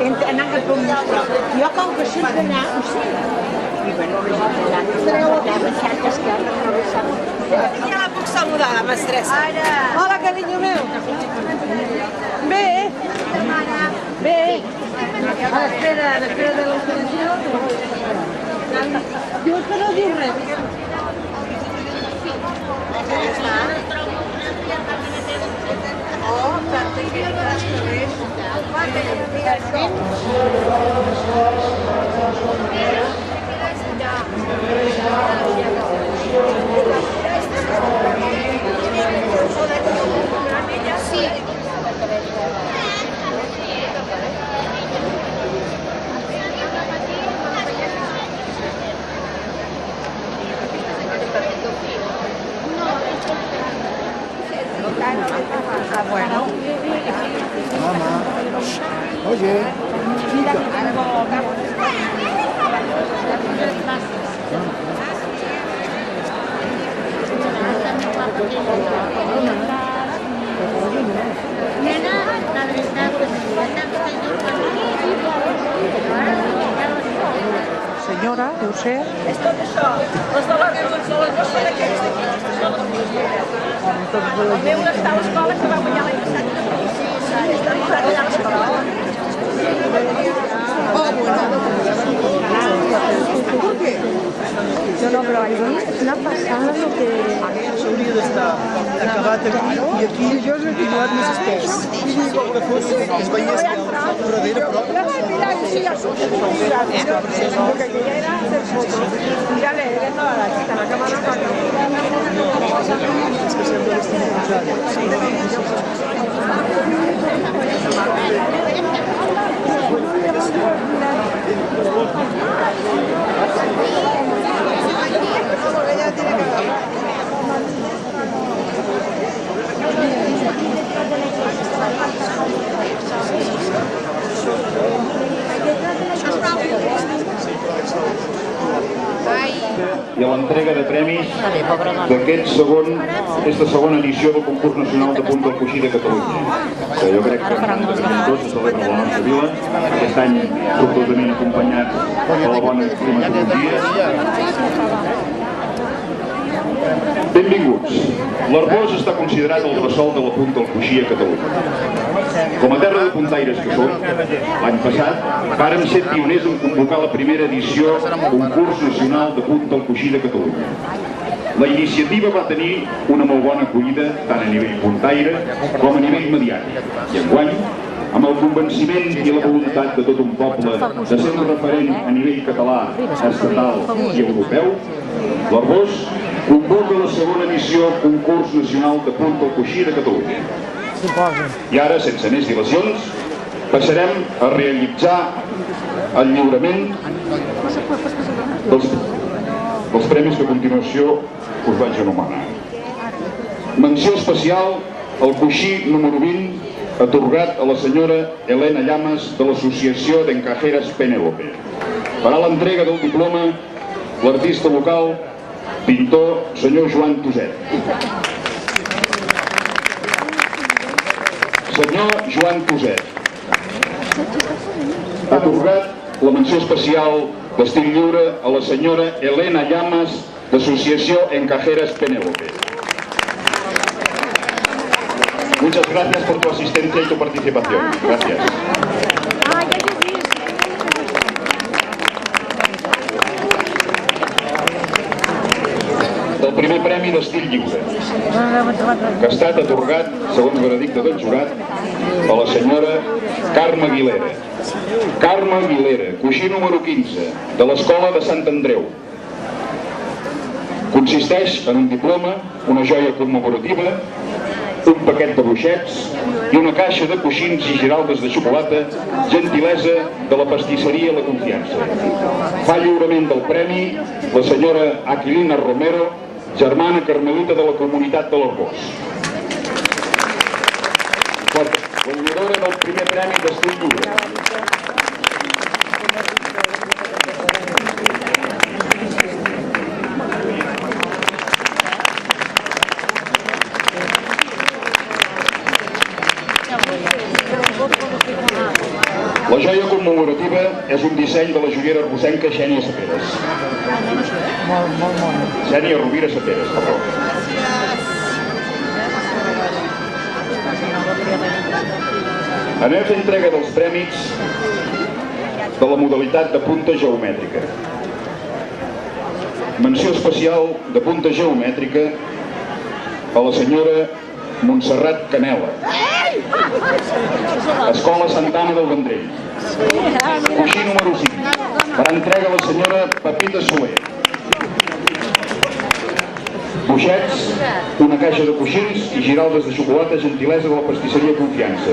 anant a promoció. Jo com que soc d'anar, ho sé. I bueno, estareu a terra, cerca esquerra, travessant. Ja la puc saludar, la mestressa. Hola, carinyo meu. Bé? Bé? A l'espera de l'autorització. Dius que no diu res. Bueno. Mamá. Oye. Mira que tengo... Nena, la veritat, Senyora, deu ser? És tot això. Les de la González no són aquells d'aquí, aquests són els meus. El meu està a l'escola que va guanyar l'any passat. Està allà a l'escola. ¿Por qué? No, pero ahí es una pasada lo que... S'hauria d'estar acabat aquí i aquí continuat més espès. Que fos, que es veiés que el darrere, però... Mira, sí, ya supo. Porque aquella era hacer fotos. Ya le he toda la chica, la cámara para És que sempre l'estem posant. I a l'entrega de premis d'aquesta segona edició del concurs nacional de punt del coixí de Catalunya, que jo crec que en tots se celebra a la nostra vila, aquest any sortosament acompanyat de la bona climatologia. Benvinguts. L'Arboç està considerat el bressol de la punt del coixí a Catalunya. Com a terra de puntaires que som, l'any passat vàrem ser pioners en convocar la primera edició del concurs nacional de punt del coixí de Catalunya. La iniciativa va tenir una molt bona acollida tant a nivell puntaire com a nivell mediàtic. I enguany, amb el convenciment i la voluntat de tot un poble de ser un referent a nivell català, estatal i europeu, l'Arboç convoca la segona edició del concurs nacional de punt del coixí de Catalunya. I ara, sense més dilacions, passarem a realitzar el lliurament dels premis que a continuació us vaig anomenar. Menció especial al coixí número 20, atorgat a la senyora Elena Llamas de l'Associació d'Encajeras Penélope. Farà l'entrega del diploma l'artista local, pintor, senyor Joan Tuset. Senyor Joan Tuset. Atorgat la menció especial d'estil lliure a la senyora Elena Llamas d'Associació Encajeras Penélope. Muchas gracias por tu asistencia y tu participación. Gracias. El primer premi d'estil lliure, que ha estat atorgat, segons veredicte del jurat, a la senyora Carme Aguilera. Carme Aguilera, coixí número 15, de l'Escola de Sant Andreu. Consisteix en un diploma, una joia commemorativa, un paquet de bruixets i una caixa de coixins i giraldes de xocolata, gentilesa de la pastisseria La Confiança. Fa lliurament del premi la senyora Aquilina Romero, germana carmelita de la comunitat de l'Arboç. Guanyadora del primer premi d'estil lliure. La joia commemorativa és un disseny de la joiera arbocenca Xènia Saperes. Xènia Rovira Saperes, perdó. Anem a fer entrega dels prèmits de la modalitat de punta geomètrica. Menció especial de punta geomètrica a la senyora Montserrat Canela, Escola Santana del Vendrell. Coixí número 5. Per entrega a la senyora Pepita Soler. Buixets, una caixa de coixins i giraldes de xocolata, gentilesa de la pastisseria Confiança.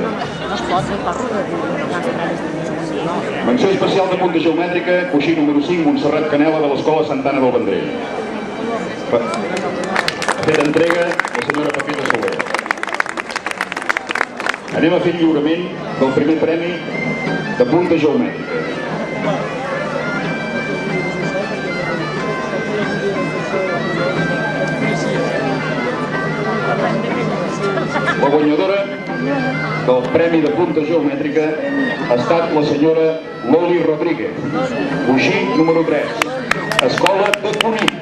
Menció especial de punta geomètrica, coixí número 5, Montserrat Canela de l'Escola Santana del Vendrell. Fet entrega la senyora Pepita Soler. Anem a fer el lliurament del primer premi de punta geomètrica. La guanyadora del premi de punta geomètrica ha estat la senyora Loli Rodríguez, coixí número 3, Escola de Cunit.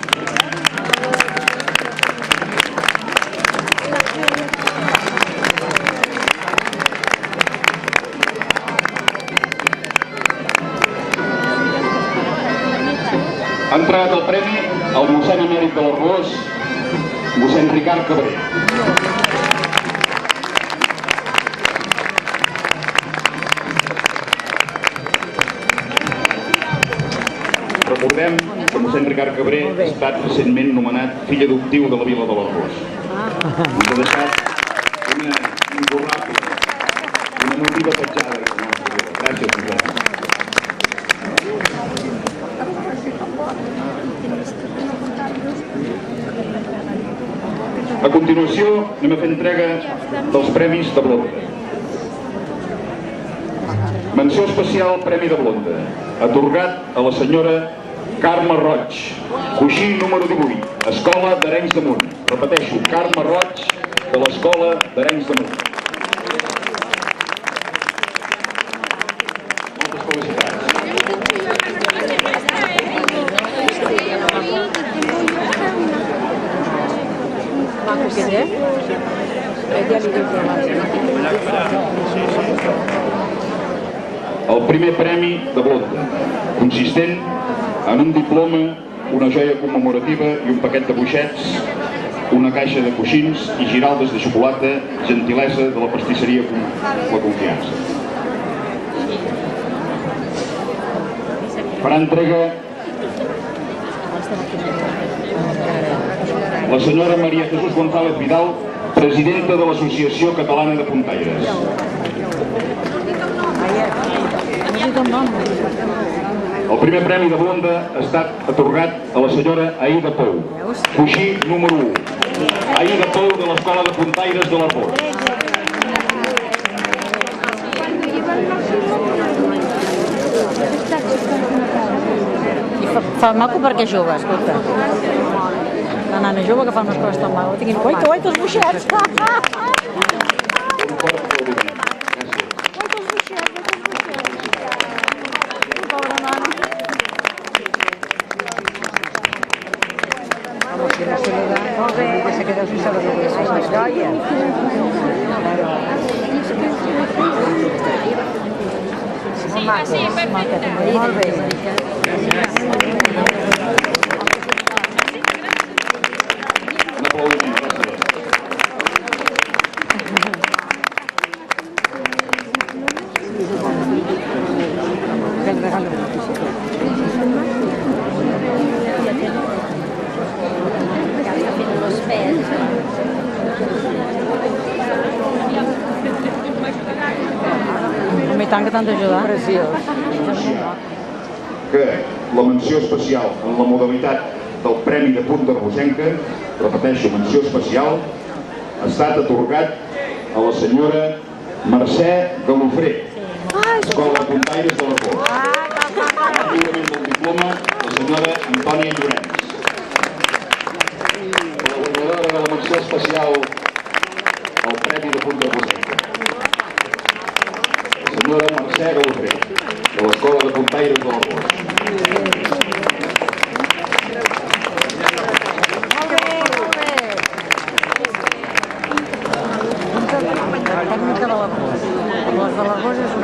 Ha entregat el premi al mossèn emèrit de l'Arboç, mossèn Ricard Cabré. Recordem que mossèn Ricard Cabré ha estat recentment nomenat fill adoptiu de la vila de l'Arboç. Ens ha deixat una imborrable, una emotiva petjada. Gràcies, mossèn. A continuació, anem a fer entrega dels premis de Blonda. Menció especial Premi de Blonda, atorgat a la senyora Carme Roig, coixí número 18, Escola d'Arenys de Munt. Repeteixo, Carme Roig, de l'Escola d'Arenys de Munt. Moltes felicitats. El primer premi de Blonda, consistent en un diploma, una joia commemorativa i un paquet de buixets, una caixa de coixins i giraldes de xocolata, gentilesa de la pastisseria La Confiança. Farà entrega la senyora Maria Jesús González Vidal, presidenta de l'Associació Catalana de Puntaires. El primer premi de Blonda ha estat atorgat a la senyora Aida Pou, coixí número 1. Aida Pou, de l'Escola de Puntaires de l'Arboç. Fa maco perquè és jove, escolta. La nana jove que fa unes coses tan maco. Oi, que guai, tots buixets! Molt bé, que se quedeu sense les joies. Sí, perfecte. Molt bé. Un aplaudiment, gràcies. I tant que t'han d'ajudar. Preciós. Que la menció especial en la modalitat del Premi de Punta Arbocenca, repeteixo, menció especial, ha estat atorgat a la senyora Mercè Galofré, Escola de Puntaires de l'Arboç. Lliurament del diploma, la senyora Antònia Llorenç. La guanyadora de la menció especial al Premi de Punta Arbocenca. La senyora Mercè Galofré, de l'Escola de Puntaires de l'Arbós. Tècnica de l'Arbós. Les de l'Arbós és un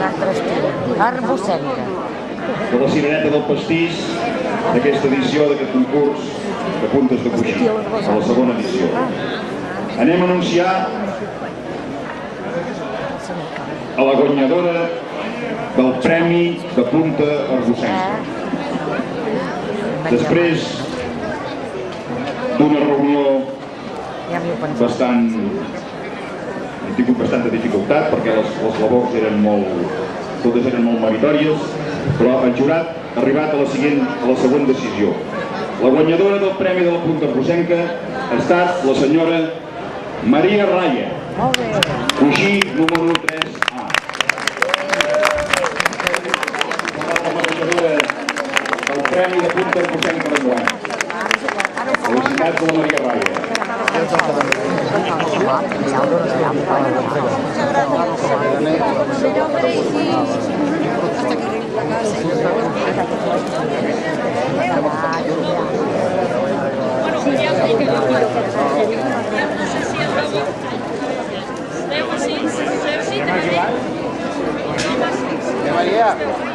altre estil. Arbocènica. De la cirereta del pastís d'aquesta edició, d'aquest concurs de puntes de coixí, a la segona edició. Anem a anunciar a la guanyadora del Premi de Punta Arbocenca. Després d'una reunió bastant... hem tingut bastanta dificultat perquè les labors eren totes eren molt meritòries, però el jurat ha arribat a la següent decisió. La guanyadora del Premi de la Punta Arbocenca ha estat la senyora Maria Raya, coixí número 3A. La guanyadora del Premi de Punta Arbocenca d'enguany. Felicitats a la Maria Raya. Maria.